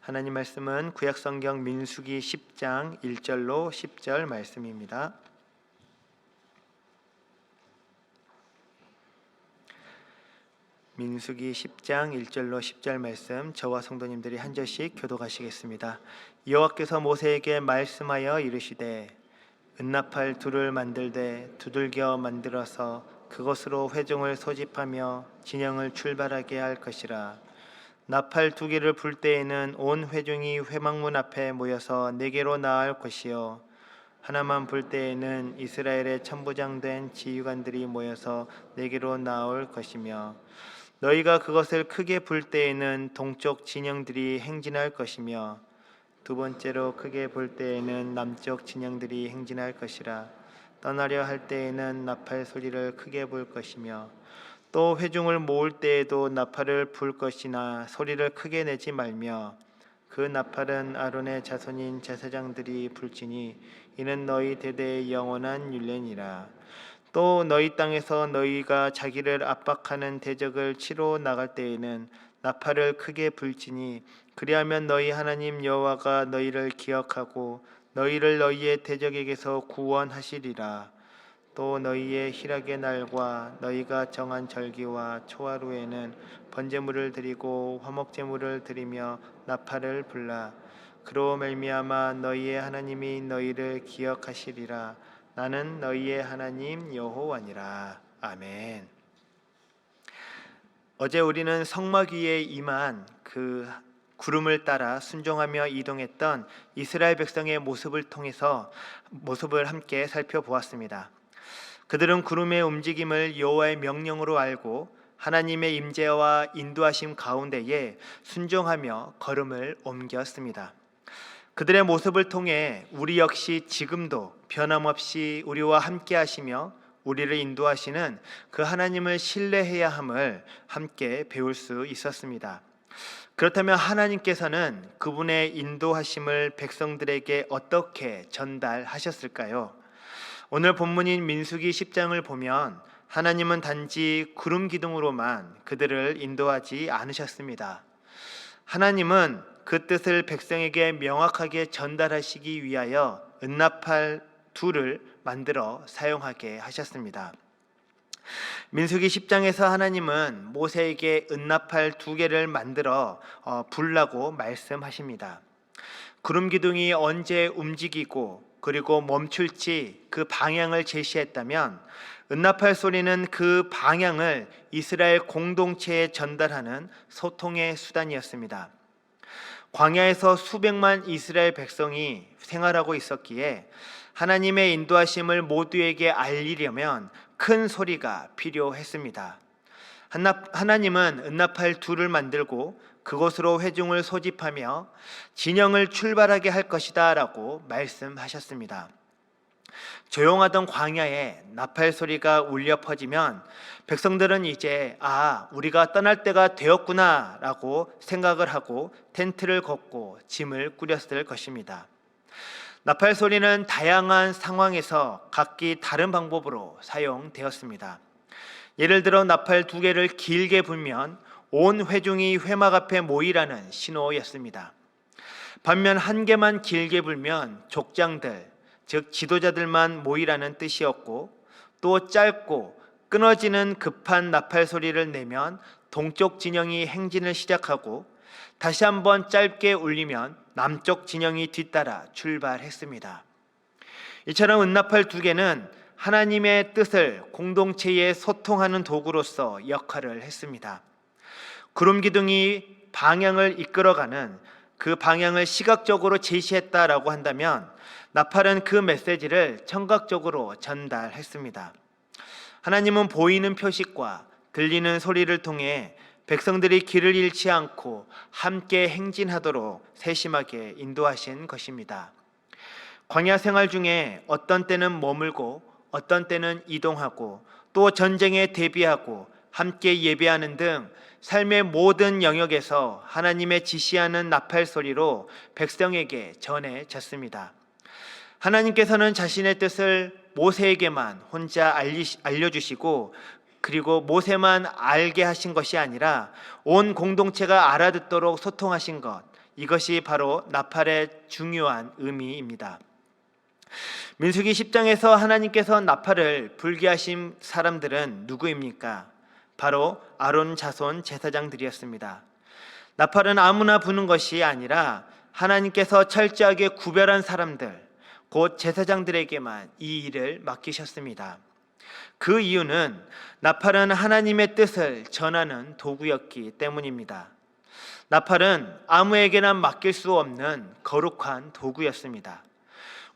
하나님 말씀은 구약성경 민수기 10장 1절로 10절 말씀입니다. 민수기 10장 1절로 10절 말씀, 저와 성도님들이 한 절씩 교독하시겠습니다. 여호와께서 모세에게 말씀하여 이르시되 은나팔 둘을 만들되 두들겨 만들어서 그것으로 회중을 소집하며 진영을 출발하게 할 것이라. 나팔 두 개를 불 때에는 온 회중이 회막문 앞에 모여서 네개로 나아갈 것이요 하나만 불 때에는 이스라엘의 천부장된 지휘관들이 모여서 네개로 나올 것이며, 너희가 그것을 크게 불 때에는 동쪽 진영들이 행진할 것이며 두 번째로 크게 불 때에는 남쪽 진영들이 행진할 것이라. 떠나려 할 때에는 나팔 소리를 크게 불 것이며 또 회중을 모을 때에도 나팔을 불 것이나 소리를 크게 내지 말며 그 나팔은 아론의 자손인 제사장들이 불지니 이는 너희 대대의 영원한 율례니라. 또 너희 땅에서 너희가 자기를 압박하는 대적을 치러 나갈 때에는 나팔을 크게 불지니 그리하면 너희 하나님 여호와가 너희를 기억하고 너희를 너희의 대적에게서 구원하시리라. 또 너희의 희락의 날과 너희가 정한 절기와 초하루에는 번제물을 드리고 화목제물을 드리며 나팔을 불라. 그로 말미암아 너희의 하나님이 너희를 기억하시리라. 나는 너희의 하나님 여호와니라. 아멘. 어제 우리는 성막 위에 임한 그 구름을 따라 순종하며 이동했던 이스라엘 백성의 모습을 함께 살펴보았습니다. 그들은 구름의 움직임을 여호와의 명령으로 알고 하나님의 임재와 인도하심 가운데에 순종하며 걸음을 옮겼습니다. 그들의 모습을 통해 우리 역시 지금도 변함없이 우리와 함께 하시며 우리를 인도하시는 그 하나님을 신뢰해야 함을 함께 배울 수 있었습니다. 그렇다면 하나님께서는 그분의 인도하심을 백성들에게 어떻게 전달하셨을까요? 오늘 본문인 민수기 10장을 보면 하나님은 단지 구름 기둥으로만 그들을 인도하지 않으셨습니다. 하나님은 그 뜻을 백성에게 명확하게 전달하시기 위하여 은나팔 둘을 만들어 사용하게 하셨습니다. 민수기 10장에서 하나님은 모세에게 은나팔 두 개를 만들어 불라고 말씀하십니다. 구름 기둥이 언제 움직이고 그리고 멈출지 그 방향을 제시했다면 은나팔 소리는 그 방향을 이스라엘 공동체에 전달하는 소통의 수단이었습니다. 광야에서 수백만 이스라엘 백성이 생활하고 있었기에 하나님의 인도하심을 모두에게 알리려면 큰 소리가 필요했습니다. 하나님은 은나팔 둘을 만들고 그곳으로 회중을 소집하며 진영을 출발하게 할 것이다 라고 말씀하셨습니다. 조용하던 광야에 나팔 소리가 울려 퍼지면 백성들은 이제 우리가 떠날 때가 되었구나 라고 생각을 하고 텐트를 걷고 짐을 꾸렸을 것입니다. 나팔 소리는 다양한 상황에서 각기 다른 방법으로 사용되었습니다. 예를 들어 나팔 두 개를 길게 불면 온 회중이 회막 앞에 모이라는 신호였습니다. 반면 한 개만 길게 불면 족장들, 즉 지도자들만 모이라는 뜻이었고, 또 짧고 끊어지는 급한 나팔 소리를 내면 동쪽 진영이 행진을 시작하고 다시 한번 짧게 울리면 남쪽 진영이 뒤따라 출발했습니다. 이처럼 은나팔 두 개는 하나님의 뜻을 공동체에 소통하는 도구로서 역할을 했습니다. 구름 기둥이 방향을 이끌어가는 그 방향을 시각적으로 제시했다라고 한다면 나팔은 그 메시지를 청각적으로 전달했습니다. 하나님은 보이는 표식과 들리는 소리를 통해 백성들이 길을 잃지 않고 함께 행진하도록 세심하게 인도하신 것입니다. 광야 생활 중에 어떤 때는 머물고 어떤 때는 이동하고 또 전쟁에 대비하고 함께 예배하는 등 삶의 모든 영역에서 하나님의 지시하는 나팔 소리로 백성에게 전해졌습니다. 하나님께서는 자신의 뜻을 모세에게만 혼자 알려주시고 그리고 모세만 알게 하신 것이 아니라 온 공동체가 알아듣도록 소통하신 것, 이것이 바로 나팔의 중요한 의미입니다. 민수기 10장에서 하나님께서 나팔을 불게 하신 사람들은 누구입니까? 바로 아론 자손 제사장들이었습니다. 나팔은 아무나 부는 것이 아니라 하나님께서 철저하게 구별한 사람들, 곧 제사장들에게만 이 일을 맡기셨습니다. 그 이유는 나팔은 하나님의 뜻을 전하는 도구였기 때문입니다. 나팔은 아무에게나 맡길 수 없는 거룩한 도구였습니다.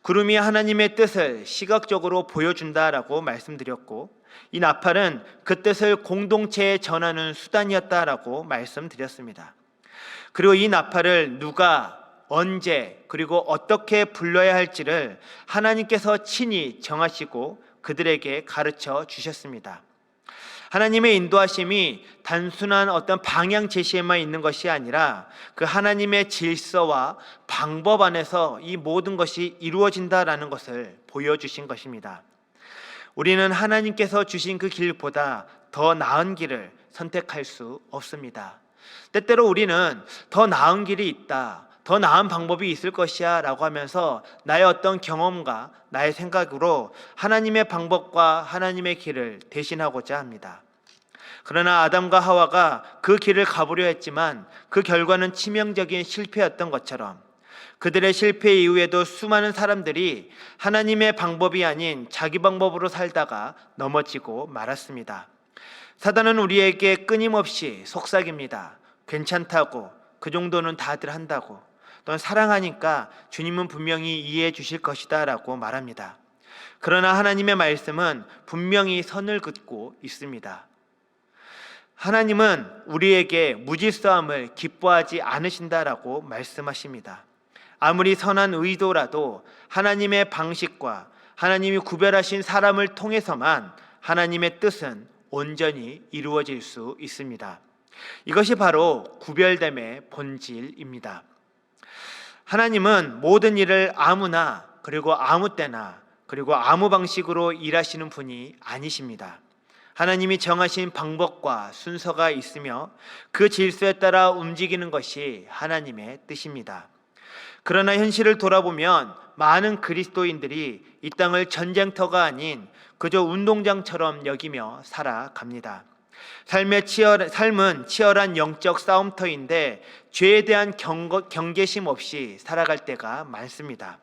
구름이 하나님의 뜻을 시각적으로 보여준다라고 말씀드렸고, 이 나팔은 그 뜻을 공동체에 전하는 수단이었다라고 말씀드렸습니다. 그리고 이 나팔을 누가 언제 그리고 어떻게 불러야 할지를 하나님께서 친히 정하시고 그들에게 가르쳐 주셨습니다. 하나님의 인도하심이 단순한 어떤 방향 제시에만 있는 것이 아니라 그 하나님의 질서와 방법 안에서 이 모든 것이 이루어진다라는 것을 보여주신 것입니다. 우리는 하나님께서 주신 그 길보다 더 나은 길을 선택할 수 없습니다. 때때로 우리는 더 나은 길이 있다, 더 나은 방법이 있을 것이야 라고 하면서 나의 어떤 경험과 나의 생각으로 하나님의 방법과 하나님의 길을 대신하고자 합니다. 그러나 아담과 하와가 그 길을 가보려 했지만 그 결과는 치명적인 실패였던 것처럼 그들의 실패 이후에도 수많은 사람들이 하나님의 방법이 아닌 자기 방법으로 살다가 넘어지고 말았습니다. 사단은 우리에게 끊임없이 속삭입니다. 괜찮다고, 그 정도는 다들 한다고, 또는 사랑하니까 주님은 분명히 이해해 주실 것이다 라고 말합니다. 그러나 하나님의 말씀은 분명히 선을 긋고 있습니다. 하나님은 우리에게 무질서함을 기뻐하지 않으신다라고 말씀하십니다. 아무리 선한 의도라도 하나님의 방식과 하나님이 구별하신 사람을 통해서만 하나님의 뜻은 온전히 이루어질 수 있습니다. 이것이 바로 구별됨의 본질입니다. 하나님은 모든 일을 아무나 그리고 아무 때나 그리고 아무 방식으로 일하시는 분이 아니십니다. 하나님이 정하신 방법과 순서가 있으며 그 질서에 따라 움직이는 것이 하나님의 뜻입니다. 그러나 현실을 돌아보면 많은 그리스도인들이 이 땅을 전쟁터가 아닌 그저 운동장처럼 여기며 살아갑니다. 삶은 치열한 영적 싸움터인데 죄에 대한 경계심 없이 살아갈 때가 많습니다.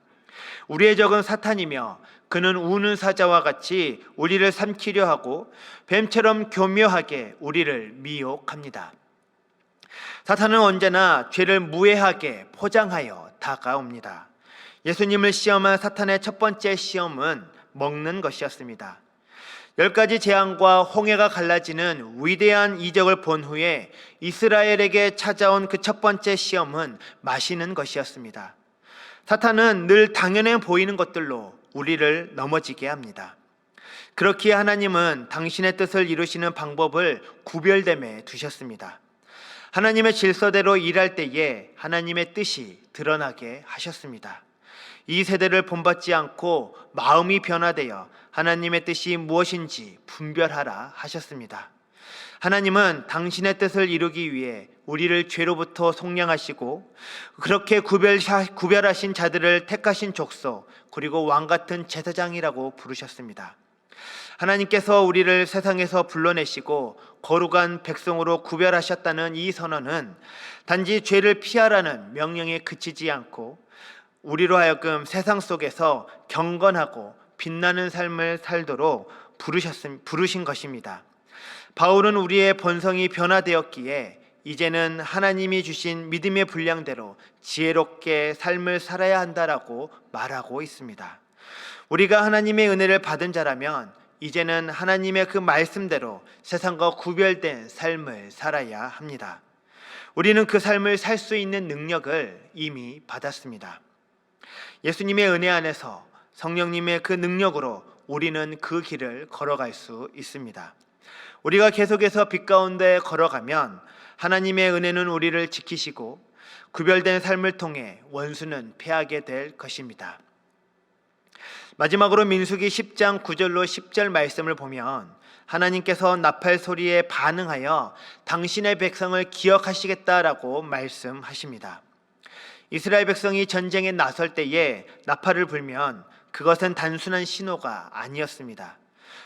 우리의 적은 사탄이며 그는 우는 사자와 같이 우리를 삼키려 하고 뱀처럼 교묘하게 우리를 미혹합니다. 사탄은 언제나 죄를 무해하게 포장하여 다가옵니다. 예수님을 시험한 사탄의 첫 번째 시험은 먹는 것이었습니다. 10가지 재앙과 홍해가 갈라지는 위대한 이적을 본 후에 이스라엘에게 찾아온 그 첫 번째 시험은 마시는 것이었습니다. 사탄은 늘 당연해 보이는 것들로 우리를 넘어지게 합니다. 그렇기에 하나님은 당신의 뜻을 이루시는 방법을 구별됨에 두셨습니다. 하나님의 질서대로 일할 때에 하나님의 뜻이 드러나게 하셨습니다. 이 세대를 본받지 않고 마음이 변화되어 하나님의 뜻이 무엇인지 분별하라 하셨습니다. 하나님은 당신의 뜻을 이루기 위해 우리를 죄로부터 속량하시고 그렇게 구별하신 자들을 택하신 족속 그리고 왕같은 제사장이라고 부르셨습니다. 하나님께서 우리를 세상에서 불러내시고 거룩한 백성으로 구별하셨다는 이 선언은 단지 죄를 피하라는 명령에 그치지 않고 우리로 하여금 세상 속에서 경건하고 빛나는 삶을 살도록 부르신 것입니다. 바울은 우리의 본성이 변화되었기에 이제는 하나님이 주신 믿음의 분량대로 지혜롭게 삶을 살아야 한다라고 말하고 있습니다. 우리가 하나님의 은혜를 받은 자라면 이제는 하나님의 그 말씀대로 세상과 구별된 삶을 살아야 합니다. 우리는 그 삶을 살 수 있는 능력을 이미 받았습니다. 예수님의 은혜 안에서 성령님의 그 능력으로 우리는 그 길을 걸어갈 수 있습니다. 우리가 계속해서 빛 가운데 걸어가면 하나님의 은혜는 우리를 지키시고 구별된 삶을 통해 원수는 패하게 될 것입니다. 마지막으로 민수기 10장 9절로 10절 말씀을 보면 하나님께서 나팔 소리에 반응하여 당신의 백성을 기억하시겠다라고 말씀하십니다. 이스라엘 백성이 전쟁에 나설 때에 나팔을 불면 그것은 단순한 신호가 아니었습니다.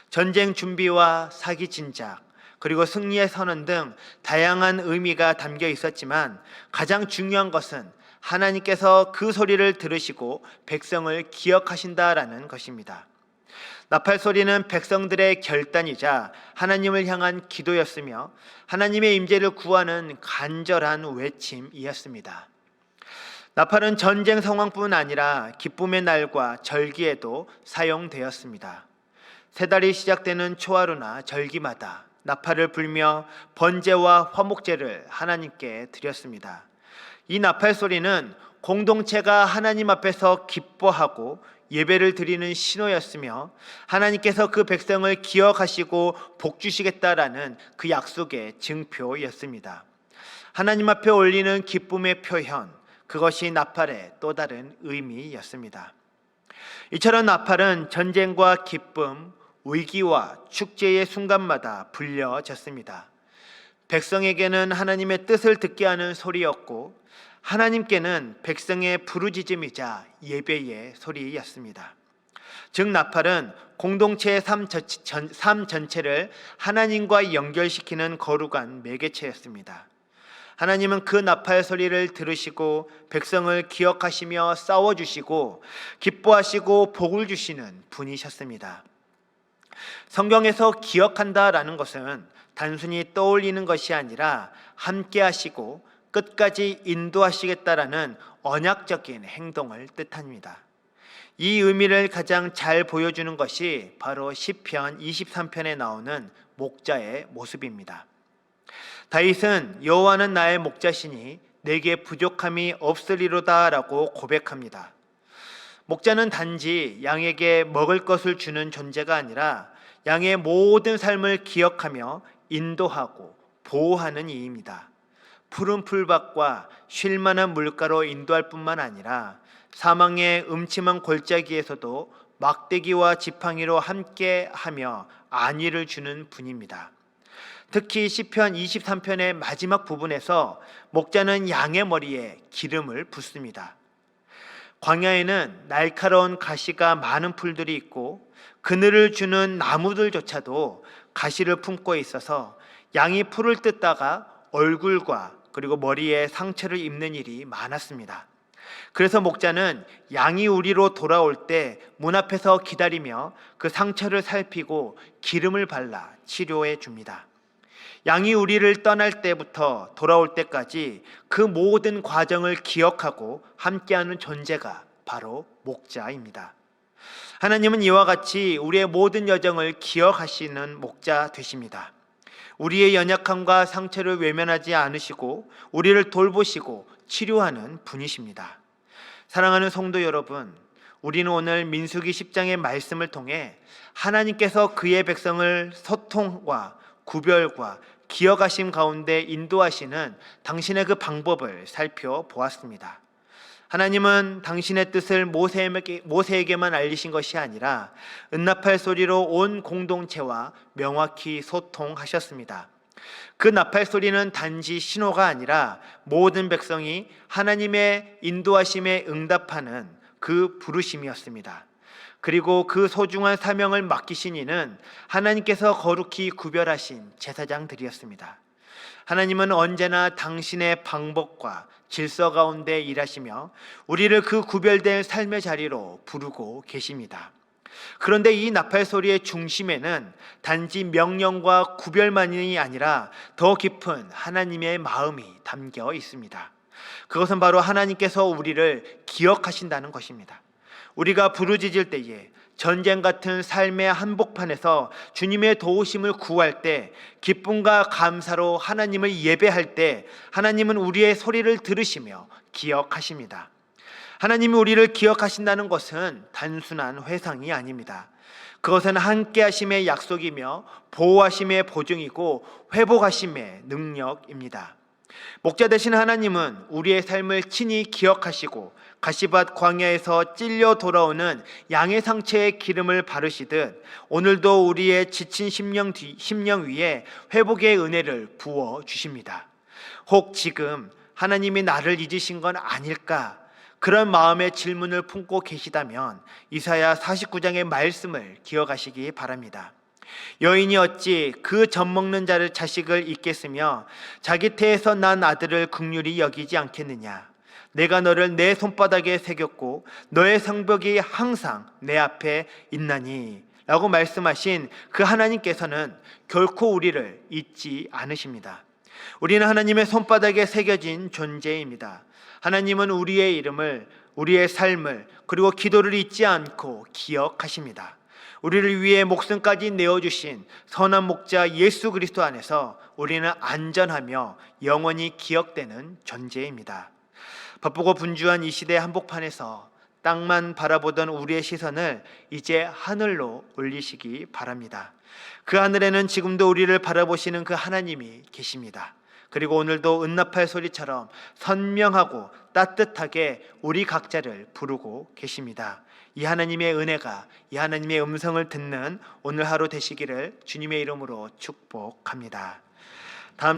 전쟁 준비와 사기 진작, 그리고 승리의 선언 등 다양한 의미가 담겨 있었지만 가장 중요한 것은 하나님께서 그 소리를 들으시고 백성을 기억하신다라는 것입니다. 나팔 소리는 백성들의 결단이자 하나님을 향한 기도였으며 하나님의 임재를 구하는 간절한 외침이었습니다. 나팔은 전쟁 상황뿐 아니라 기쁨의 날과 절기에도 사용되었습니다. 세 달이 시작되는 초하루나 절기마다 나팔을 불며 번제와 화목제를 하나님께 드렸습니다. 이 나팔 소리는 공동체가 하나님 앞에서 기뻐하고 예배를 드리는 신호였으며 하나님께서 그 백성을 기억하시고 복 주시겠다라는 그 약속의 증표였습니다. 하나님 앞에 올리는 기쁨의 표현, 그것이 나팔의 또 다른 의미였습니다. 이처럼 나팔은 전쟁과 기쁨, 위기와 축제의 순간마다 불려졌습니다. 백성에게는 하나님의 뜻을 듣게 하는 소리였고 하나님께는 백성의 부르짖음이자 예배의 소리였습니다. 즉 나팔은 공동체의 삶 전체를 하나님과 연결시키는 거룩한 매개체였습니다. 하나님은 그 나팔 소리를 들으시고 백성을 기억하시며 싸워주시고 기뻐하시고 복을 주시는 분이셨습니다. 성경에서 기억한다라는 것은 단순히 떠올리는 것이 아니라 함께 하시고 끝까지 인도하시겠다라는 언약적인 행동을 뜻합니다. 이 의미를 가장 잘 보여주는 것이 바로 시편 23편에 나오는 목자의 모습입니다. 다윗은 여호와는 나의 목자시니 내게 부족함이 없으리로다라고 고백합니다. 목자는 단지 양에게 먹을 것을 주는 존재가 아니라 양의 모든 삶을 기억하며 인도하고 보호하는 이입니다. 푸른 풀밭과 쉴만한 물가로 인도할 뿐만 아니라 사망의 음침한 골짜기에서도 막대기와 지팡이로 함께하며 안위를 주는 분입니다. 특히 시편 23편의 마지막 부분에서 목자는 양의 머리에 기름을 붓습니다. 광야에는 날카로운 가시가 많은 풀들이 있고 그늘을 주는 나무들조차도 가시를 품고 있어서 양이 풀을 뜯다가 얼굴과 그리고 머리에 상처를 입는 일이 많았습니다. 그래서 목자는 양이 우리로 돌아올 때 문 앞에서 기다리며 그 상처를 살피고 기름을 발라 치료해 줍니다. 양이 우리를 떠날 때부터 돌아올 때까지 그 모든 과정을 기억하고 함께하는 존재가 바로 목자입니다. 하나님은 이와 같이 우리의 모든 여정을 기억하시는 목자 되십니다. 우리의 연약함과 상처를 외면하지 않으시고 우리를 돌보시고 치료하는 분이십니다. 사랑하는 성도 여러분, 우리는 오늘 민수기 10장의 말씀을 통해 하나님께서 그의 백성을 소통과 구별과 기억하심 가운데 인도하시는 당신의 그 방법을 살펴보았습니다. 하나님은 당신의 뜻을 모세에게만 알리신 것이 아니라 은나팔 소리로 온 공동체와 명확히 소통하셨습니다. 그 나팔 소리는 단지 신호가 아니라 모든 백성이 하나님의 인도하심에 응답하는 그 부르심이었습니다. 그리고 그 소중한 사명을 맡기신 이는 하나님께서 거룩히 구별하신 제사장들이었습니다. 하나님은 언제나 당신의 방법과 질서 가운데 일하시며 우리를 그 구별된 삶의 자리로 부르고 계십니다. 그런데 이 나팔 소리의 중심에는 단지 명령과 구별만이 아니라 더 깊은 하나님의 마음이 담겨 있습니다. 그것은 바로 하나님께서 우리를 기억하신다는 것입니다. 우리가 부르짖을 때에 전쟁 같은 삶의 한복판에서 주님의 도우심을 구할 때, 기쁨과 감사로 하나님을 예배할 때 하나님은 우리의 소리를 들으시며 기억하십니다. 하나님이 우리를 기억하신다는 것은 단순한 회상이 아닙니다. 그것은 함께 하심의 약속이며 보호하심의 보증이고 회복하심의 능력입니다. 목자 되신 하나님은 우리의 삶을 친히 기억하시고 가시밭 광야에서 찔려 돌아오는 양의 상처에 기름을 바르시듯 오늘도 우리의 지친 심령 위에 회복의 은혜를 부어 주십니다. 혹 지금 하나님이 나를 잊으신 건 아닐까? 그런 마음의 질문을 품고 계시다면 이사야 49장의 말씀을 기억하시기 바랍니다. 여인이 어찌 그 젖먹는 자를 자식을 잊겠으며 자기 태에서 난 아들을 긍휼히 여기지 않겠느냐? 내가 너를 내 손바닥에 새겼고 너의 성벽이 항상 내 앞에 있나니 라고 말씀하신 그 하나님께서는 결코 우리를 잊지 않으십니다. 우리는 하나님의 손바닥에 새겨진 존재입니다. 하나님은 우리의 이름을, 우리의 삶을, 그리고 기도를 잊지 않고 기억하십니다. 우리를 위해 목숨까지 내어주신 선한 목자 예수 그리스도 안에서 우리는 안전하며 영원히 기억되는 존재입니다. 바쁘고 분주한 이 시대 한복판에서 땅만 바라보던 우리의 시선을 이제 하늘로 올리시기 바랍니다. 그 하늘에는 지금도 우리를 바라보시는 그 하나님이 계십니다. 그리고 오늘도 은나팔 소리처럼 선명하고 따뜻하게 우리 각자를 부르고 계십니다. 이 하나님의 은혜가, 이 하나님의 음성을 듣는 오늘 하루 되시기를 주님의 이름으로 축복합니다.